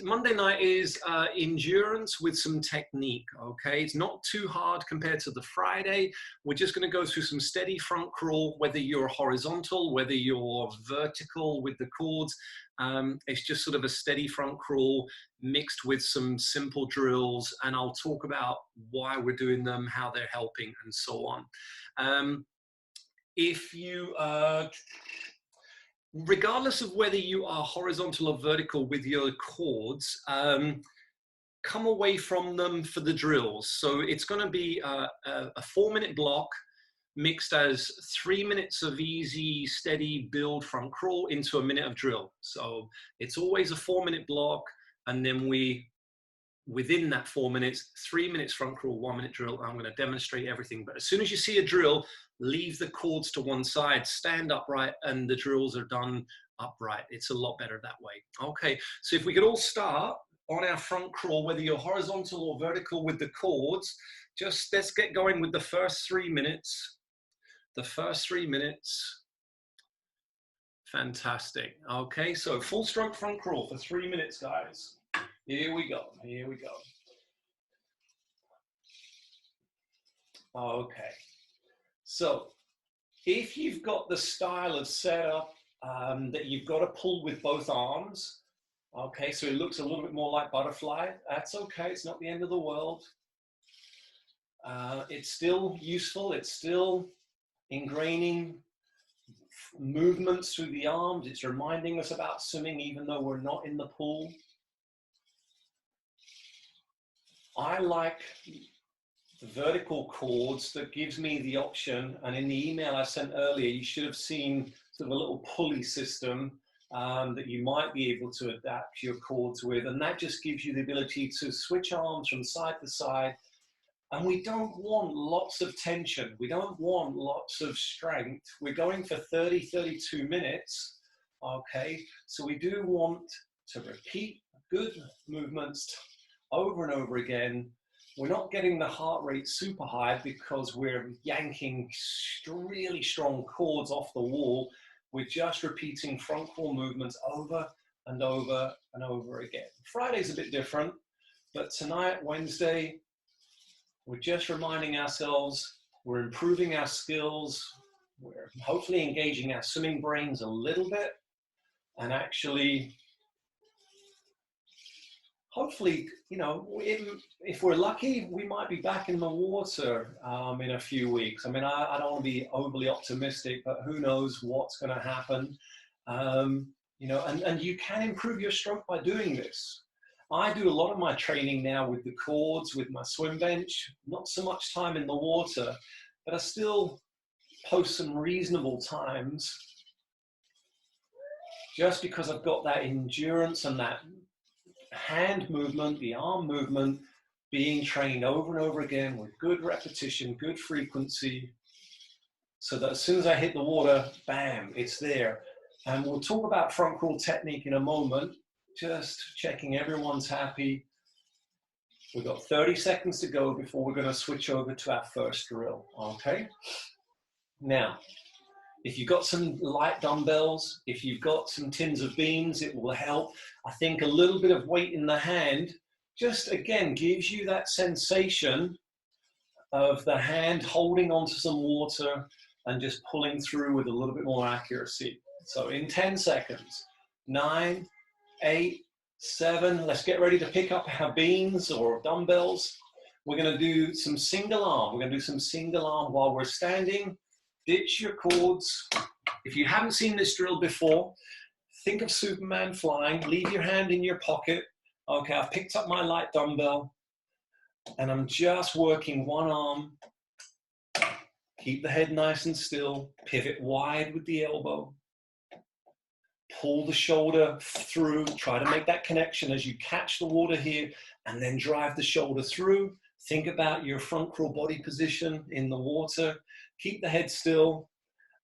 Monday night is endurance with some technique, okay? It's not too hard compared to the Friday. We're just gonna go through some steady front crawl, whether you're horizontal, whether you're vertical with the cords. It's just sort of a steady front crawl mixed with some simple drills, and I'll talk about why we're doing them, how they're helping, and so on. If you regardless of whether you are horizontal or vertical with your cords, come away from them for the drills. So it's going to be a 4-minute block mixed as 3 minutes of easy, steady build front crawl into a minute of drill. So it's always a 4-minute block, and then within that 4 minutes, 3 minutes front crawl, 1-minute drill. I'm going to demonstrate everything. But as soon as you see a drill, leave the cords to one side, stand upright, and the drills are done upright. It's a lot better that way. Okay, so if we could all start on our front crawl, whether you're horizontal or vertical with the cords, just let's get going with the first 3 minutes. The first 3 minutes. Fantastic. Okay, so full stroke front crawl for 3 minutes, guys. Here we go, here we go. Okay, so if you've got the style of setup that you've got to pull with both arms, okay, so it looks a little bit more like butterfly, that's okay, it's not the end of the world. It's still useful, it's still ingraining movements through the arms, it's reminding us about swimming even though we're not in the pool. I like the vertical cords that gives me the option, and in the email I sent earlier, you should have seen sort of a little pulley system that you might be able to adapt your cords with, and that just gives you the ability to switch arms from side to side. And we don't want lots of tension, we don't want lots of strength. We're going for 30-32 minutes, okay? So we do want to repeat good movements over and over again. We're not getting the heart rate super high because we're yanking really strong cords off the wall. We're just repeating front crawl movements over and over and over again. Friday's a bit different, but tonight, Wednesday, we're just reminding ourselves, we're improving our skills, we're hopefully engaging our swimming brains a little bit, and actually, hopefully, you know, if we're lucky, we might be back in the water in a few weeks. I mean, I don't want to be overly optimistic, but who knows what's going to happen. You know, and you can improve your stroke by doing this. I do a lot of my training now with the cords, with my swim bench, not so much time in the water, but I still post some reasonable times just because I've got that endurance and that hand movement, the arm movement being trained over and over again with good repetition, good frequency, so that as soon as I hit the water, bam, it's there. And we'll talk about front crawl technique in a moment, just checking everyone's happy. We've got 30 seconds to go before we're going to switch over to our first drill, okay? Now, if you've got some light dumbbells, if you've got some tins of beans, it will help. I think a little bit of weight in the hand just, again, gives you that sensation of the hand holding onto some water and just pulling through with a little bit more accuracy. So in 10 seconds, 9, 8, 7, let's get ready to pick up our beans or dumbbells. We're going to do some single arm. We're going to do some single arm while we're standing. Ditch your cords. If you haven't seen this drill before, think of Superman flying. Leave your hand in your pocket. Okay, I've picked up my light dumbbell and I'm just working one arm. Keep the head nice and still. Pivot wide with the elbow. Pull the shoulder through. Try to make that connection as you catch the water here and then drive the shoulder through. Think about your front crawl body position in the water. Keep the head still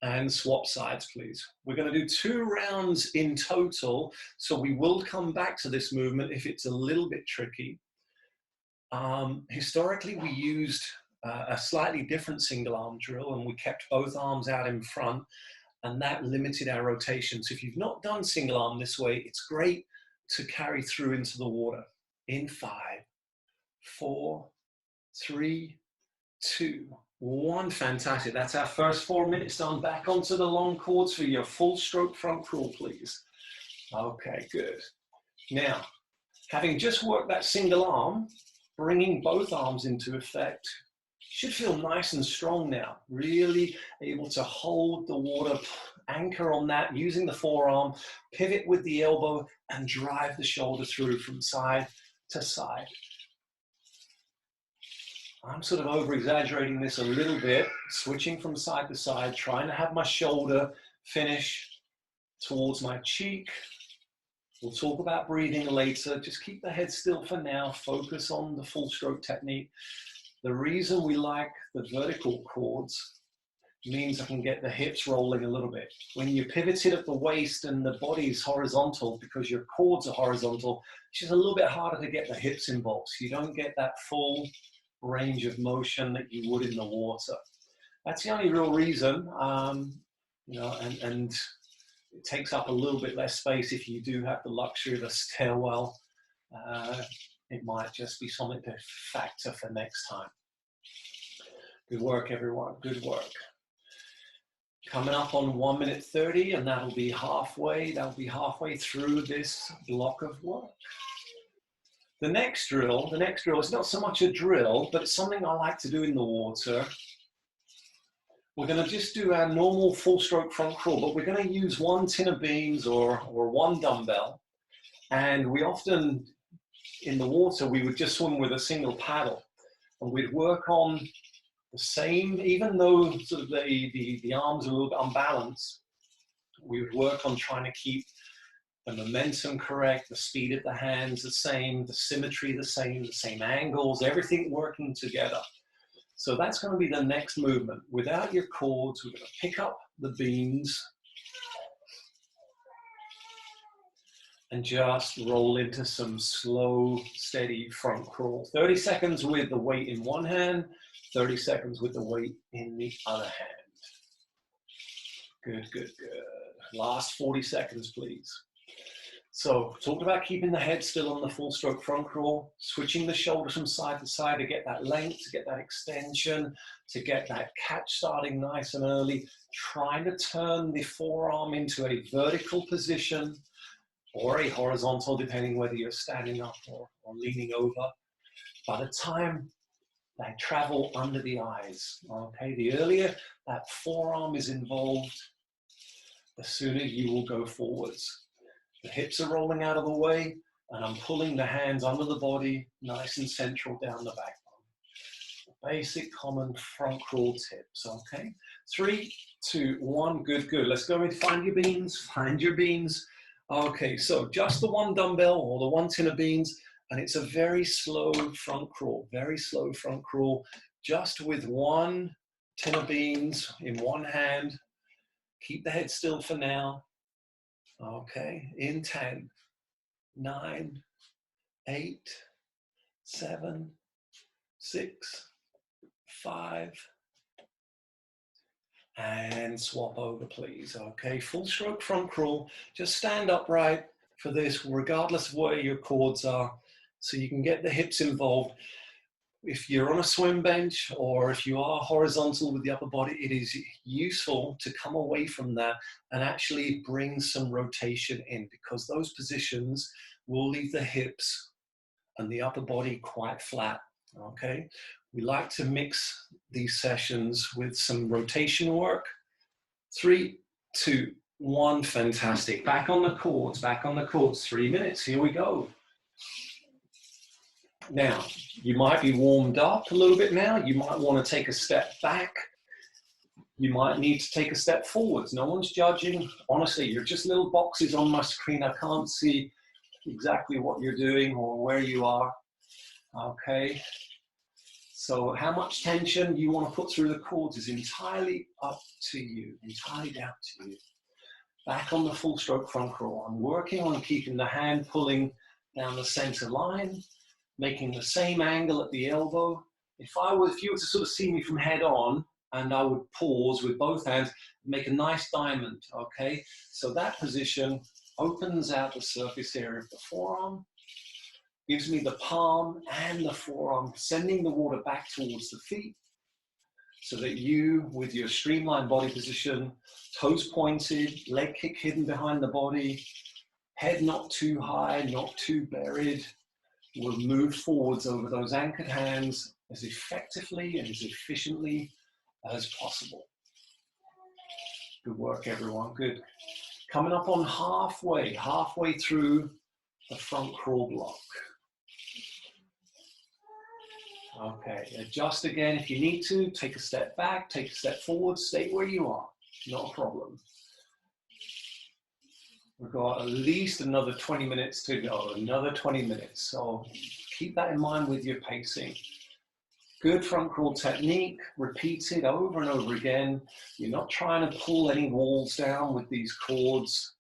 and swap sides, please. We're going to do 2 rounds in total, so we will come back to this movement if it's a little bit tricky. Historically, we used a slightly different single arm drill, and we kept both arms out in front, and that limited our rotation. So if you've not done single arm this way, it's great to carry through into the water. In 5, 4, 3, 2, 1. Fantastic. That's our first 4 minutes done. Back onto the long chords for your full stroke front crawl, please. Okay, good. Now, having just worked that single arm, bringing both arms into effect, should feel nice and strong now. Really able to hold the water, anchor on that, using the forearm, pivot with the elbow, and drive the shoulder through from side to side. I'm sort of over-exaggerating this a little bit, switching from side to side, trying to have my shoulder finish towards my cheek. We'll talk about breathing later. Just keep the head still for now. Focus on the full stroke technique. The reason we like the vertical chords means I can get the hips rolling a little bit. When you're pivoted at the waist and the body's horizontal, because your chords are horizontal, it's just a little bit harder to get the hips involved. So you don't get that full range of motion that you would in the water. That's the only real reason, you know, and it takes up a little bit less space if you do have the luxury of a stairwell. It might just be something to factor for next time. Good work, everyone. Good work. Coming up on 1 minute 30, and that'll be halfway through this block of work. The next drill is not so much a drill, but it's something I like to do in the water. We're going to just do our normal full stroke front crawl, but we're going to use 1 tin of beans or 1 dumbbell. And we often, in the water, we would just swim with a single paddle. And we'd work on the same, even though sort of the arms are a little bit unbalanced, we would work on trying to keep the momentum correct, the speed of the hands the same, the symmetry the same angles, everything working together. So that's going to be the next movement. Without your chords, we're going to pick up the beans and just roll into some slow, steady front crawl. 30 seconds with the weight in one hand, 30 seconds with the weight in the other hand. Good, good, good. Last 40 seconds, please. So, talked about keeping the head still on the full stroke front crawl, switching the shoulders from side to side to get that length, to get that extension, to get that catch starting nice and early, trying to turn the forearm into a vertical position or a horizontal, depending whether you're standing up or leaning over. By the time they travel under the eyes, okay, the earlier that forearm is involved, the sooner you will go forwards. The hips are rolling out of the way, and I'm pulling the hands under the body, nice and central down the backbone. Basic common front crawl tips, okay? 3, 2, 1, good, good. Let's go and find your beans, find your beans. Okay, so just the 1 dumbbell or the 1 tin of beans, and it's a very slow front crawl, just with 1 tin of beans in one hand. Keep the head still for now. Okay, in 10, 9, 8, 7, 6, 5, and swap over, please. Okay, full stroke front crawl. Just stand upright for this, regardless of where your chords are, so you can get the hips involved. If you're on a swim bench or if you are horizontal with the upper body, it is useful to come away from that and actually bring some rotation in, because those positions will leave the hips and the upper body quite flat, okay? We like to mix these sessions with some rotation work. 3, 2, 1, fantastic. Back on the chords, 3 minutes, here we go. Now, you might be warmed up a little bit now. You might want to take a step back. You might need to take a step forwards. No one's judging. Honestly, you're just little boxes on my screen. I can't see exactly what you're doing or where you are. Okay. So how much tension you want to put through the chords is entirely up to you, entirely down to you. Back on the full stroke front crawl. I'm working on keeping the hand pulling down the center line, making the same angle at the elbow. If you were to sort of see me from head on, and I would pause with both hands, make a nice diamond, okay? So that position opens out the surface area of the forearm, gives me the palm and the forearm, sending the water back towards the feet so that you, with your streamlined body position, toes pointed, leg kick hidden behind the body, head not too high, not too buried, will move forwards over those anchored hands as effectively and as efficiently as possible. Good work, everyone. Good. Coming up on halfway through the front crawl block. Okay, adjust again if you need to. Take a step back, take a step forward, stay where you are. Not a problem. We've got at least another 20 minutes to go, another 20 minutes. So keep that in mind with your pacing. Good front crawl technique, repeat it over and over again. You're not trying to pull any walls down with these cords.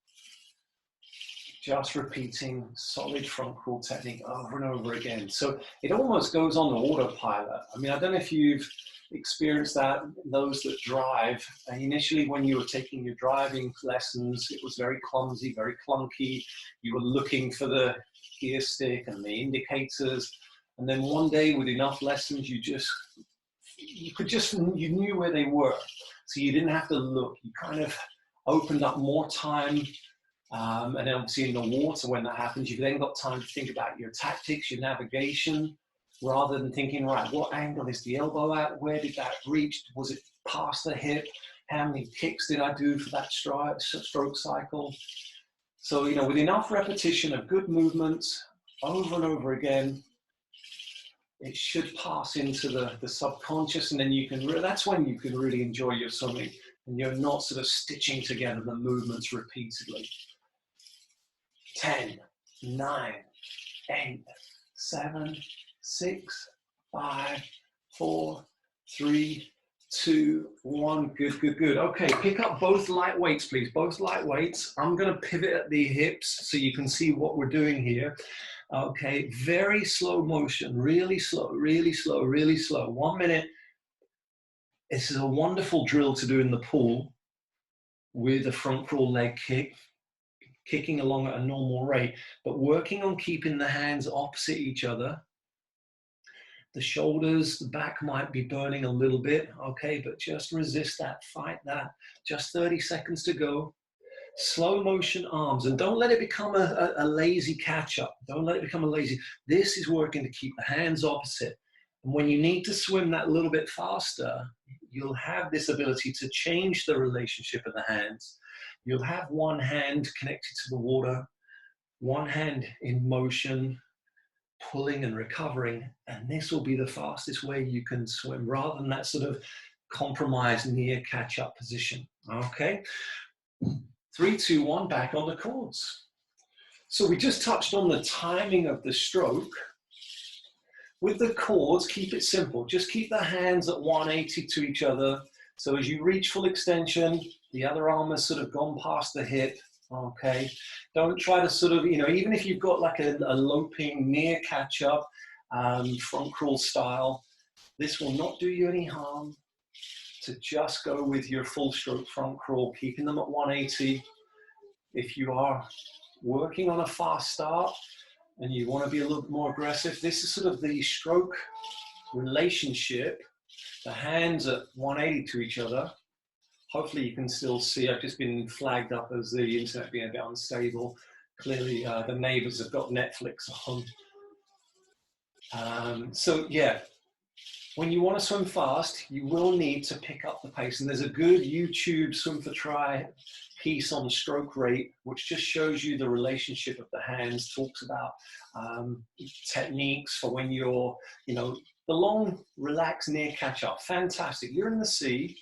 Just repeating solid front crawl technique over and over again. So it almost goes on the autopilot. I mean, I don't know if you've experienced that, those that drive. And initially when you were taking your driving lessons, it was very clumsy, very clunky. You were looking for the gear stick and the indicators. And then one day with enough lessons, you knew where they were. So you didn't have to look. You kind of opened up more time. And then obviously in the water, when that happens, you've then got time to think about your tactics, your navigation, rather than thinking, right, what angle is the elbow at? Where did that reach? Was it past the hip? How many kicks did I do for that stroke cycle? So, you know, with enough repetition of good movements over and over again, it should pass into the subconscious, and then you can, that's when you can really enjoy your swimming, and you're not sort of stitching together the movements repeatedly. 10, 9, 8, 7, 6, 5, 4, 3, 2, 1. Good, good, good. Okay, pick up both light weights, please. Both light weights. I'm going to pivot at the hips so you can see what we're doing here. Okay, very slow motion, really slow, really slow, really slow. 1 minute. This is a wonderful drill to do in the pool with a front crawl leg kick, kicking along at a normal rate, but working on keeping the hands opposite each other. The shoulders, the back might be burning a little bit, okay, but just resist that, fight that. Just 30 seconds to go. Slow motion arms, and don't let it become a lazy catch up. Don't let it become a lazy. This is working to keep the hands opposite. And when you need to swim that little bit faster, you'll have this ability to change the relationship of the hands. You'll have one hand connected to the water, one hand in motion, pulling and recovering, and this will be the fastest way you can swim, rather than that sort of compromised near catch-up position. Okay, 3, 2, 1, back on the cords. So we just touched on the timing of the stroke. With the cords, keep it simple. Just keep the hands at 180 to each other. So as you reach full extension, the other arm has sort of gone past the hip. Okay, don't try to sort of, you know, even if you've got like a loping near catch up, front crawl style, this will not do you any harm to just go with your full stroke front crawl, keeping them at 180. If you are working on a fast start and you want to be a little bit more aggressive, this is sort of the stroke relationship, the hands at 180 to each other. Hopefully you can still see. I've just been flagged up as the internet being a bit unstable. Clearly the neighbors have got Netflix on. So yeah, when you want to swim fast, you will need to pick up the pace. And there's a good YouTube Swim for Try piece on stroke rate, which just shows you the relationship of the hands, talks about techniques for when you're, you know, the long, relaxed, near catch up. Fantastic. You're in the sea,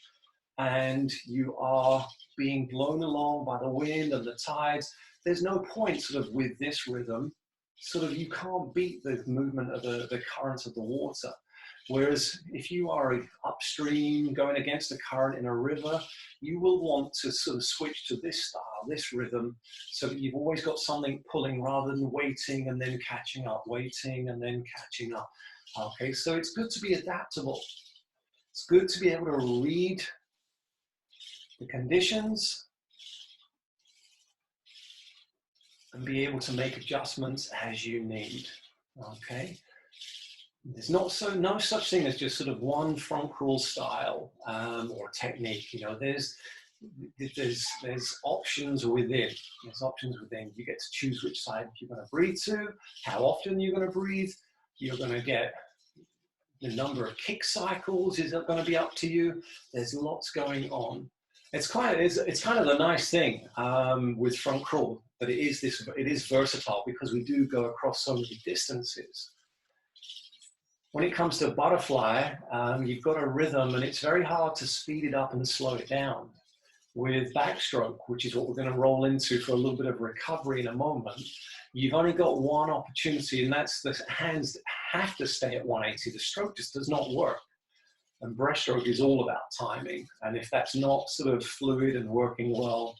and you are being blown along by the wind and the tides. There's no point sort of with this rhythm, sort of you can't beat the movement of the currents of the water. Whereas if you are upstream going against a current in a river, you will want to sort of switch to this style, this rhythm, so that you've always got something pulling rather than waiting and then catching up, waiting and then catching up. Okay, so it's good to be adaptable. It's good to be able to read the conditions and be able to make adjustments as you need, okay? There's no such thing as just sort of one front crawl style or technique. You know, there's options within. There's options within. You get to choose which side you're going to breathe to, how often you're going to breathe. You're going to get the number of kick cycles is going to be up to you. There's lots going on. It's kind of the nice thing with front crawl, that it is versatile because we do go across so many distances. When it comes to butterfly, you've got a rhythm and it's very hard to speed it up and slow it down. With backstroke, which is what we're going to roll into for a little bit of recovery in a moment, you've only got one opportunity, and that's the hands have to stay at 180. The stroke just does not work. And breaststroke is all about timing. And if that's not sort of fluid and working well,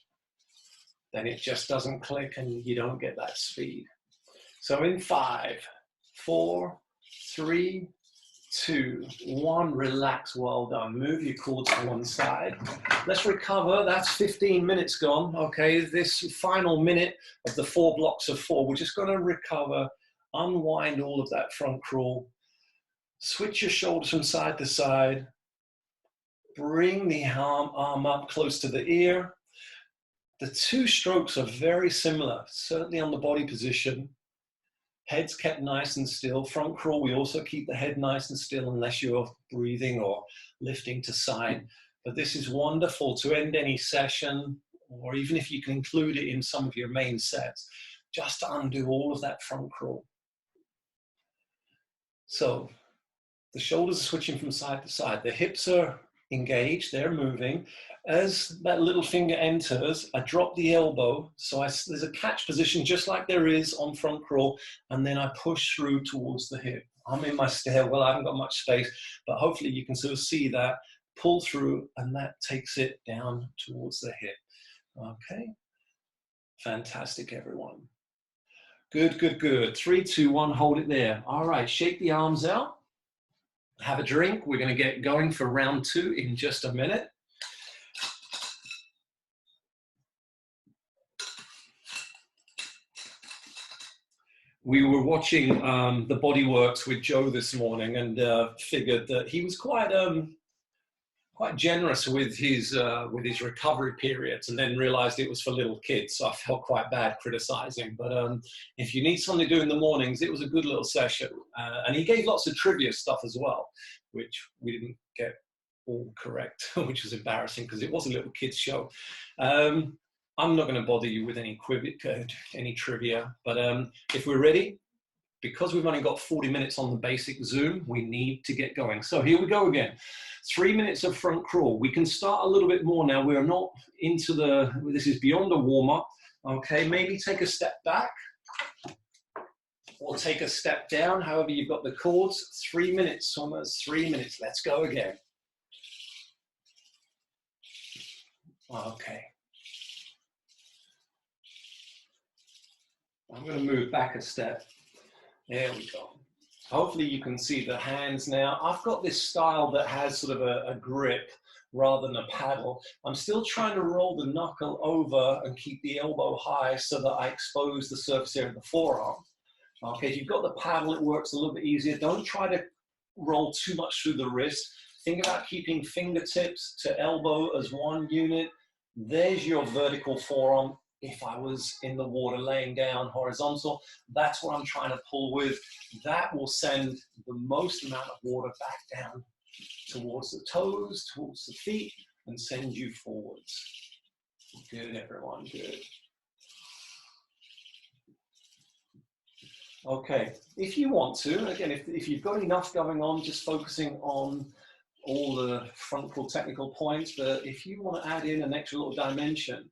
then it just doesn't click and you don't get that speed. So in 5, 4, 3, 2, 1, relax, well done. Move your core to one side. Let's recover, that's 15 minutes gone. Okay, this final minute of the 4 blocks of 4, we're just gonna recover, unwind all of that front crawl, switch your shoulders from side to side, bring the arm up close to the ear. The 2 strokes are very similar, certainly on the body position. Head's kept nice and still. Front crawl, we also keep the head nice and still unless you're breathing or lifting to side. But this is wonderful to end any session, or even if you can include it in some of your main sets, just to undo all of that front crawl. So the shoulders are switching from side to side. The hips are engaged, they're moving. As that little finger enters, I drop the elbow. So there's a catch position just like there is on front crawl, and then I push through towards the hip. I'm in my stairwell, I haven't got much space, but hopefully you can sort of see that. Pull through, and that takes it down towards the hip. Okay, fantastic, everyone. Good, good, good. 3, 2, 1, hold it there. All right, shake the arms out. Have a drink. We're going to get going for round 2 in just a minute. We were watching the Body Works with Joe this morning, and figured that he was quite generous with his recovery periods, and then realized it was for little kids. So I felt quite bad criticizing. But if you need something to do in the mornings, it was a good little session. And he gave lots of trivia stuff as well, which we didn't get all correct, which was embarrassing because it was a little kids show. I'm not going to bother you with any trivia, but if we're ready, because we've only got 40 minutes on the basic Zoom, we need to get going. So here we go again. 3 minutes of front crawl. We can start a little bit more now. We're not into this is beyond a warm-up. Okay, maybe take a step back or take a step down, however you've got the chords. 3 minutes, swimmers, 3 minutes. Let's go again. Okay. I'm going to move back a step. There we go. Hopefully you can see the hands now. I've got this style that has sort of a grip rather than a paddle. I'm still trying to roll the knuckle over and keep the elbow high so that I expose the surface area of the forearm. Okay, if you've got the paddle, it works a little bit easier. Don't try to roll too much through the wrist. Think about keeping fingertips to elbow as one unit. There's your vertical forearm. If I was in the water laying down horizontal, that's what I'm trying to pull with. That will send the most amount of water back down towards the toes, towards the feet, and send you forwards. Good, everyone, good. Okay, if you want to, again, if you've got enough going on, just focusing on all the front crawl technical points, but if you want to add in an extra little dimension,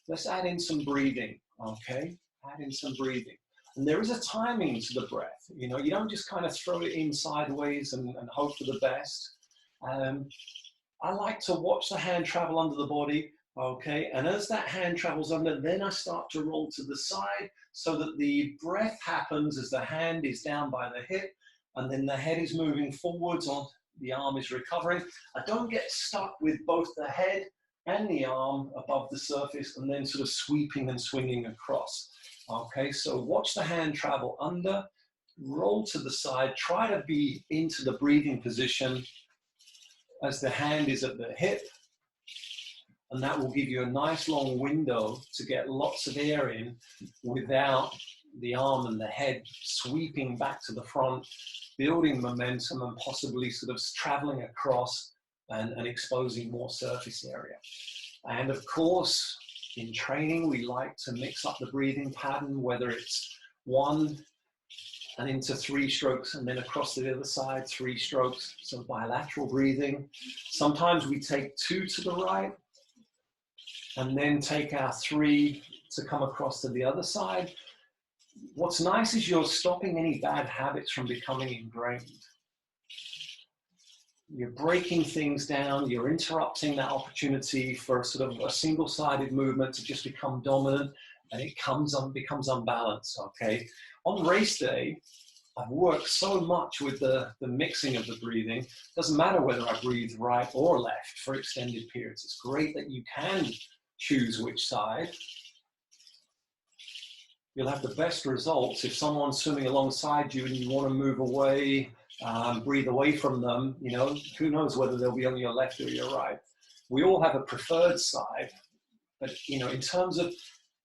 let's add in some breathing, okay? Add in some breathing. And there is a timing to the breath. You know, you don't just kind of throw it in sideways and hope for the best. I like to watch the hand travel under the body, okay? And as that hand travels under, then I start to roll to the side so that the breath happens as the hand is down by the hip, and then the head is moving forwards, on the arm is recovering. I don't get stuck with both the head and the arm above the surface and then sort of sweeping and swinging across. Okay, so watch the hand travel under, roll to the side, try to be into the breathing position as the hand is at the hip, and that will give you a nice long window to get lots of air in without the arm and the head sweeping back to the front, building momentum and possibly sort of traveling across and exposing more surface area. And of course, in training, we like to mix up the breathing pattern, whether it's 1 and into 3 strokes and then across to the other side, 3 strokes, so bilateral breathing. Sometimes we take 2 to the right and then take our 3 to come across to the other side. What's nice is you're stopping any bad habits from becoming ingrained. You're breaking things down, you're interrupting that opportunity for sort of a single-sided movement to just become dominant, and it becomes unbalanced, okay? On race day, I've worked so much with the mixing of the breathing. Doesn't matter whether I breathe right or left for extended periods. It's great that you can choose which side. You'll have the best results if someone's swimming alongside you and you want to move away, breathe away from them, you know, who knows whether they'll be on your left or your right. We all have a preferred side, but, you know, in terms of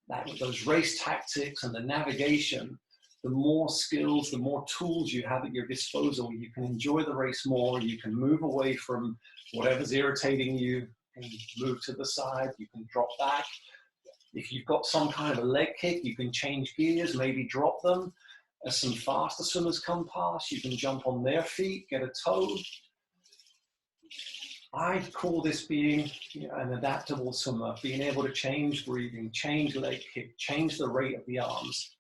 that, those race tactics and the navigation, the more skills, the more tools you have at your disposal, you can enjoy the race more, you can move away from whatever's irritating you, and move to the side, you can drop back. If you've got some kind of a leg kick, you can change gears, maybe drop them. As some faster swimmers come past, you can jump on their feet, get a toe. I call this being, you know, an adaptable swimmer, being able to change breathing, change leg kick, change the rate of the arms,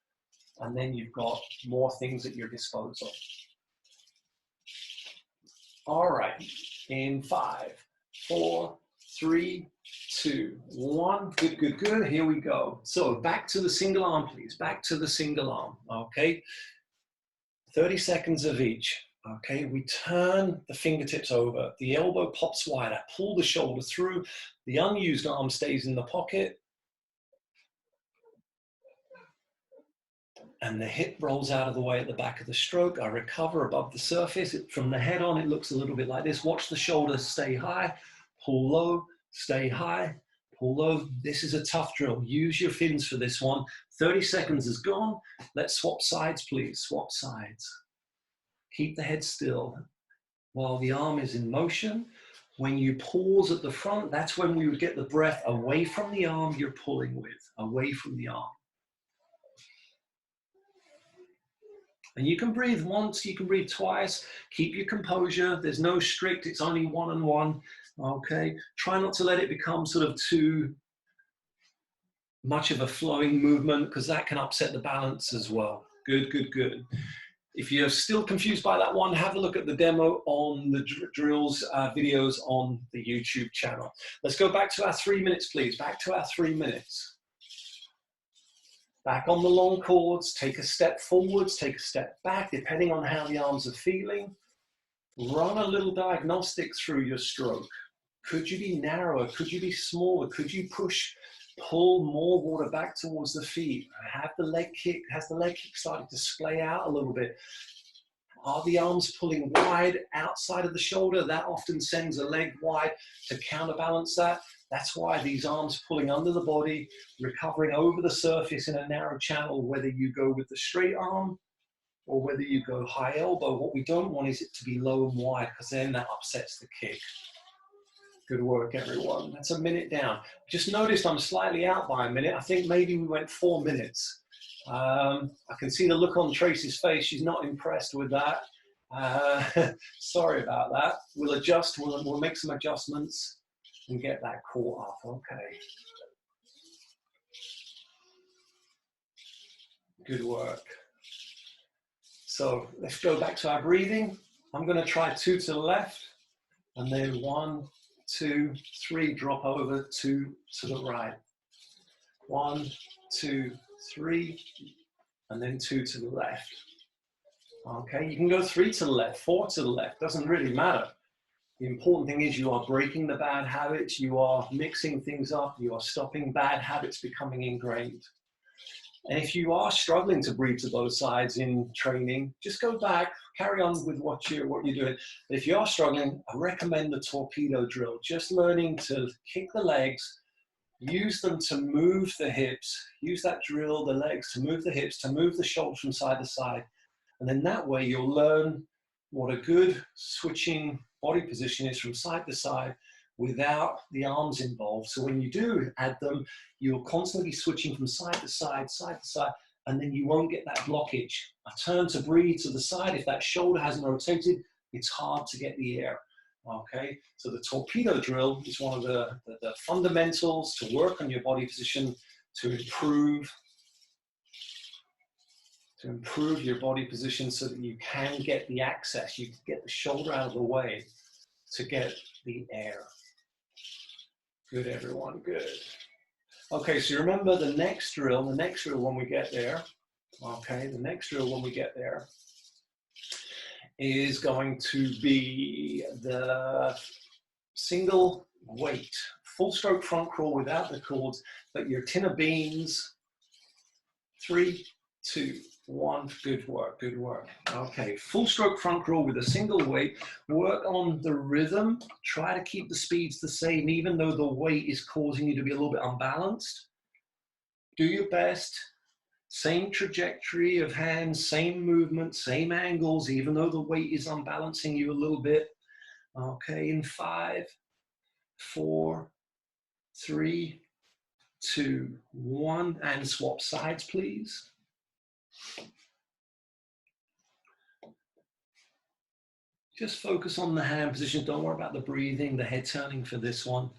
and then you've got more things at your disposal. All right, in 5, 4, 3, 2, 1. Good, good, good. Here we go. So back to the single arm, please. Back to the single arm. Okay. 30 seconds of each. Okay. We turn the fingertips over. The elbow pops wide. I pull the shoulder through. The unused arm stays in the pocket. And the hip rolls out of the way at the back of the stroke. I recover above the surface. From the head on, it looks a little bit like this. Watch the shoulders stay high. Pull low. Stay high, pull low. This is a tough drill. Use your fins for this one. 30 seconds is gone. Let's swap sides, please. Swap sides. Keep the head still while the arm is in motion. When you pause at the front, that's when we would get the breath away from the arm you're pulling with, away from the arm. And you can breathe once, you can breathe twice. Keep your composure. There's no strict, it's only 1 and 1. Okay, try not to let it become sort of too much of a flowing movement, because that can upset the balance as well. Good, good, good. If you're still confused by that one, have a look at the demo on the drills videos on the YouTube channel. Let's go back to our 3 minutes, please. Back to our 3 minutes. Back on the long chords, take a step forwards, take a step back, depending on how the arms are feeling. Run a little diagnostic through your stroke. Could you be narrower? Could you be smaller? Could you pull more water back towards the feet? Has the leg kick started to splay out a little bit? Are the arms pulling wide outside of the shoulder? That often sends a leg wide to counterbalance that. That's why these arms pulling under the body, recovering over the surface in a narrow channel, whether you go with the straight arm or whether you go high elbow. What we don't want is it to be low and wide, because then that upsets the kick. Good work, everyone. That's a minute down. Just noticed I'm slightly out by a minute. I think maybe we went 4 minutes. I can see the look on Tracy's face. She's not impressed with that. Sorry about that. We'll adjust. We'll make some adjustments and get that caught up. Okay. Good work. So let's go back to our breathing. I'm going to try 2 to the left, and then 1, 2, 3, drop over, 2 to the right. 1, 2, 3, and then 2 to the left. Okay, you can go 3 to the left, 4 to the left, doesn't really matter. The important thing is you are breaking the bad habits, you are mixing things up, you are stopping bad habits becoming ingrained. And if you are struggling to breathe to both sides in training, just go back, carry on with what you're doing. But if you are struggling, I recommend the torpedo drill, just learning to kick the legs, use them to move the hips, use that drill, the legs to move the hips, to move the shoulders from side to side. And then that way you'll learn what a good switching body position is from side to side without the arms involved. So when you do add them, you'll constantly be switching from side to side, and then you won't get that blockage. A turn to breathe to the side, if that shoulder hasn't rotated, it's hard to get the air. Okay, so the torpedo drill is one of the fundamentals to work on your body position to improve your body position so that you can get the access, you can get the shoulder out of the way to get the air. Good, everyone, good. Okay, so remember the next drill when we get there, okay, the next drill when we get there is going to be the single weight, full stroke front crawl without the cords, but your tin of beans, 3, 2, 1, good work, good work. Okay, full stroke front crawl with a single weight, work on the rhythm, try to keep the speeds the same, even though the weight is causing you to be a little bit unbalanced. Do your best, same trajectory of hands, same movement, same angles, even though the weight is unbalancing you a little bit. Okay, in 5, 4, 3, 2, 1, and swap sides, please. Just focus on the hand position. Don't worry about the breathing, the head turning for this one.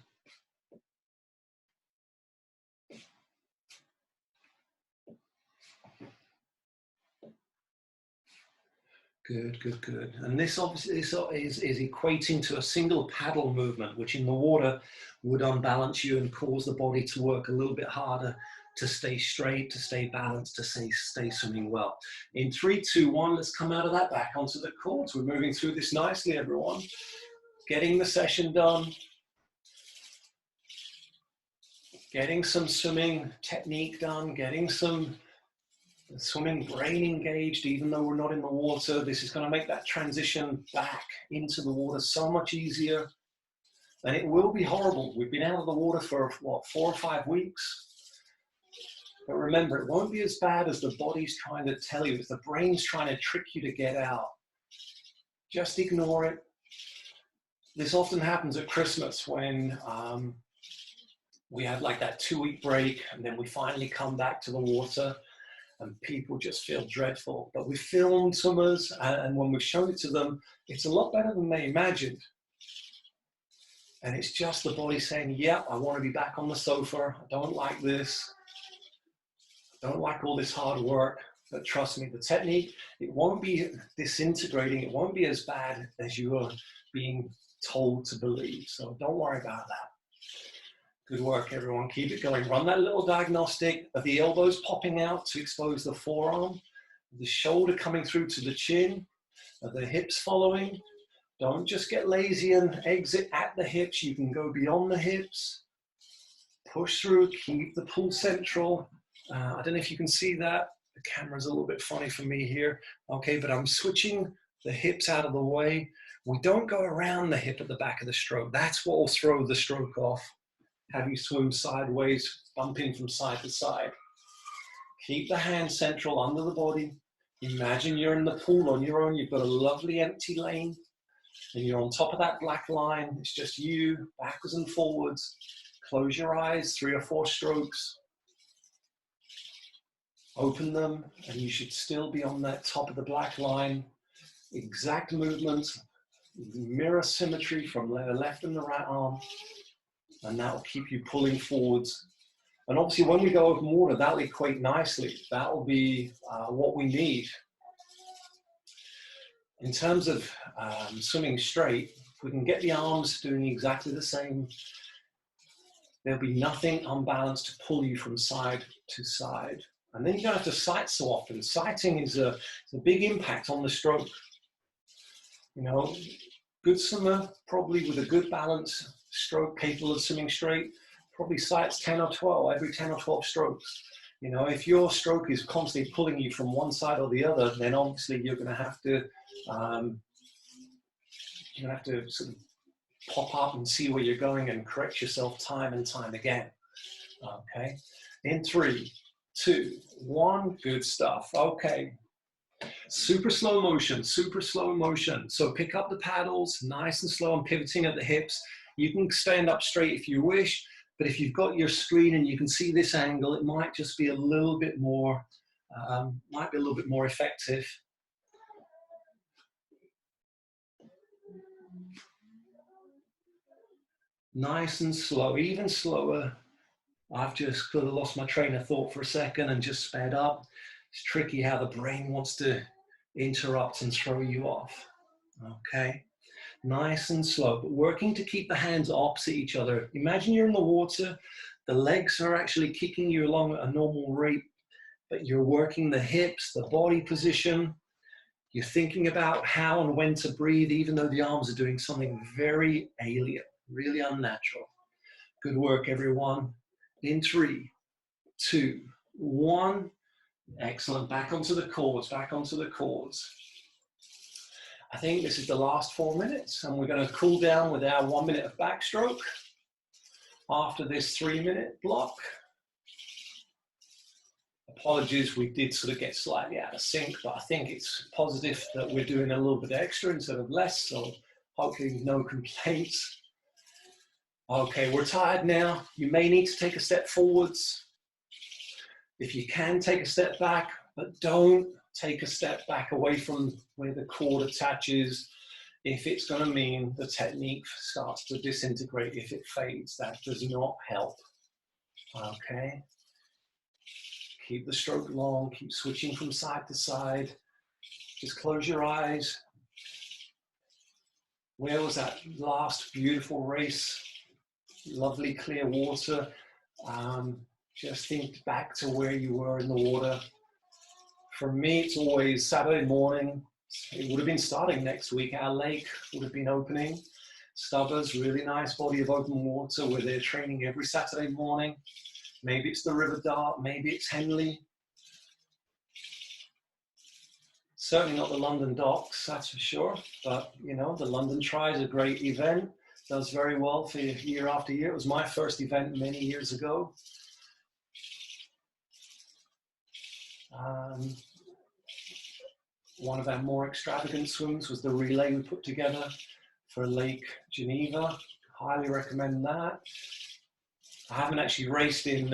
Good, good, good. And this obviously is equating to a single paddle movement, which in the water would unbalance you and cause the body to work a little bit harder to stay straight, to stay balanced, to stay swimming well. In 3, 2, 1, let's come out of that back onto the cords. We're moving through this nicely, everyone. Getting the session done. Getting some swimming technique done, getting some swimming brain engaged, even though we're not in the water. This is going to make that transition back into the water so much easier. And it will be horrible. We've been out of the water for, what, 4 or 5 weeks? But remember, it won't be as bad as the body's trying to tell you. It's the brain's trying to trick you to get out. Just ignore it. This often happens at Christmas when we have like that 2-week break and then we finally come back to the water and people just feel dreadful. But we filmed swimmers and when we've shown it to them, it's a lot better than they imagined. And it's just the body saying, yeah, I want to be back on the sofa. I don't like this. I don't like all this hard work. But trust me, the technique, it won't be disintegrating. It won't be as bad as you are being told to believe. So don't worry about that. Good work, everyone. Keep it going. Run that little diagnostic of the elbows popping out to expose the forearm, the shoulder coming through to the chin, the hips following. Don't just get lazy and exit at the hips. You can go beyond the hips. Push through, keep the pull central. I don't know if you can see that. The camera's a little bit funny for me here. Okay, but I'm switching the hips out of the way. We don't go around the hip at the back of the stroke. That's what will throw the stroke off. Have you swim sideways, bumping from side to side. Keep the hand central under the body. Imagine you're in the pool on your own. You've got a lovely empty lane and you're on top of that black line. It's just you, backwards and forwards. Close your eyes, 3 or 4 strokes. Open them and you should still be on that top of the black line. Exact movements, mirror symmetry from the left and the right arm. And that will keep you pulling forwards. And obviously when we go open water, that will equate nicely. That will be what we need. In terms of swimming straight, if we can get the arms doing exactly the same, there'll be nothing unbalanced to pull you from side to side. And then you don't have to sight so often. Sighting is a big impact on the stroke. You know, good swimmer, probably with a good balance, stroke capable of swimming straight, probably sights 10 or 12, every 10 or 12 strokes. You know, if your stroke is constantly pulling you from one side or the other, then obviously you're going to have to sort of pop up and see where you're going and correct yourself time and time again. Okay, in 3, 2, 1, good stuff. Okay, super slow motion, super slow motion. So pick up the paddles, nice and slow. I'm pivoting at the hips. You can stand up straight if you wish, but if you've got your screen and you can see this angle, it might just be a little bit more, effective. Nice and slow, even slower. I've just could have lost my train of thought for a second and just sped up. It's tricky how the brain wants to interrupt and throw you off. Okay, nice and slow, but working to keep the hands opposite each other. Imagine you're in the water, the legs are actually kicking you along at a normal rate, but you're working the hips, the body position. You're thinking about how and when to breathe, even though the arms are doing something very alien, really unnatural. Good work, everyone. In 3, 2, 1. Excellent. Back onto the cords, back onto the cords. I think this is the last 4 minutes, and we're going to cool down with our 1 minute of backstroke after this 3-minute block. Apologies, we did sort of get slightly out of sync, but I think it's positive that we're doing a little bit extra instead of less, so hopefully no complaints. Okay, we're tired now. You may need to take a step forwards. If you can, take a step back, but don't take a step back away from where the cord attaches. If it's going to mean the technique starts to disintegrate, if it fades, that does not help. Okay. Keep the stroke long, keep switching from side to side. Just close your eyes. Where was that last beautiful race? Lovely clear water. Just think back to where you were in the water. For me, it's always Saturday morning. It would have been starting next week. Our lake would have been opening. Stubbers, really nice body of open water where they're training every Saturday morning. Maybe it's the River Dart, maybe it's Henley. Certainly not the London Docks, that's for sure. But, you know, the London Tri is a great event. Does very well for year after year. It was my first event many years ago. One of our more extravagant swims was the relay we put together for Lake Geneva. Highly recommend that. I haven't actually raced in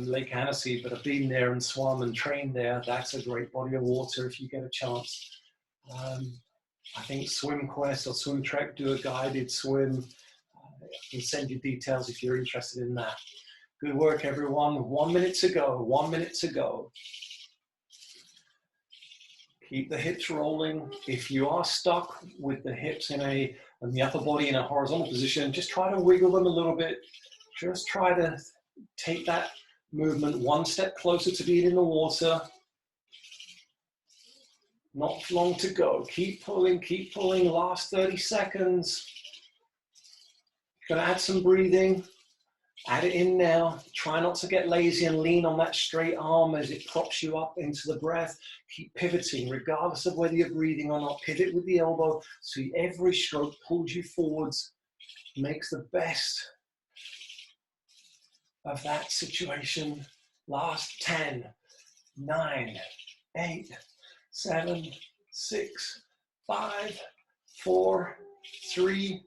Lake Annecy, but I've been there and swum and trained there. That's a great body of water if you get a chance. I think SwimQuest or SwimTrek do a guided swim. I can send you details if you're interested in that. Good work, everyone. 1 minute to go. 1 minute to go. Keep the hips rolling. If you are stuck with the hips and the upper body in a horizontal position, just try to wiggle them a little bit. Just try to take that movement one step closer to being in the water. Not long to go. Keep pulling, last 30 seconds. Gonna add some breathing. Add it in now. Try not to get lazy and lean on that straight arm as it props you up into the breath. Keep pivoting, regardless of whether you're breathing or not. Pivot with the elbow so every stroke pulls you forwards, makes the best of that situation. Last 10, 9, 8, 7, 6, 5, 4, 3,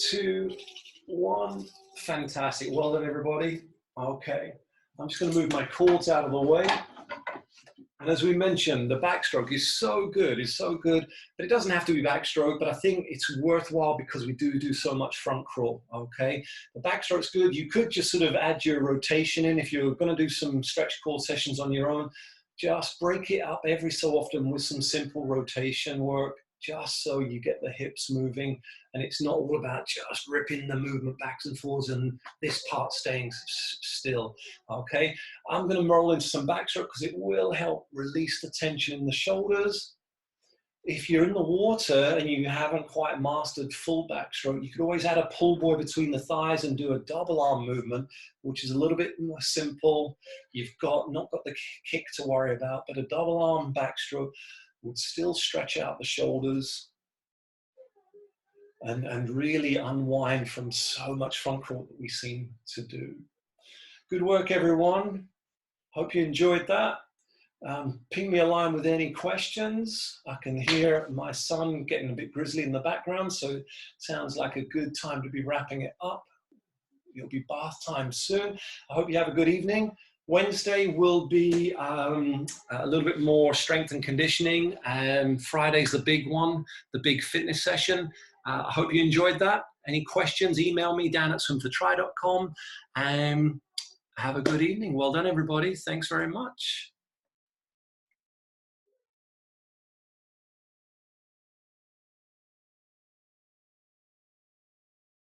2, 1. Fantastic. Well done, everybody. Okay. I'm just going to move my cords out of the way. And as we mentioned, the backstroke is so good, but it doesn't have to be backstroke, but I think it's worthwhile because we do so much front crawl, okay? The backstroke's good. You could just sort of add your rotation in if you're going to do some stretch core sessions on your own. Just break it up every so often with some simple rotation work, just so you get the hips moving and it's not all about just ripping the movement backs and forwards and this part staying still, okay? I'm going to roll into some backstroke because it will help release the tension in the shoulders. if you're in the water and you haven't quite mastered full backstroke, you could always add a pull buoy between the thighs and do a double arm movement, which is a little bit more simple. You've not got the kick to worry about, but a double arm backstroke would still stretch out the shoulders and really unwind from so much front crawl that we seem to do. Good work, everyone. Hope you enjoyed that. Ping me a line with any questions. I can hear my son getting a bit grizzly in the background, so it sounds like a good time to be wrapping it up. It'll be bath time soon. I hope you have a good evening. Wednesday will be a little bit more strength and conditioning, and Friday's the big one, the big fitness session. I hope you enjoyed that. Any questions, email me, dan@swimfortry.com. Have a good evening. Well done, everybody. Thanks very much.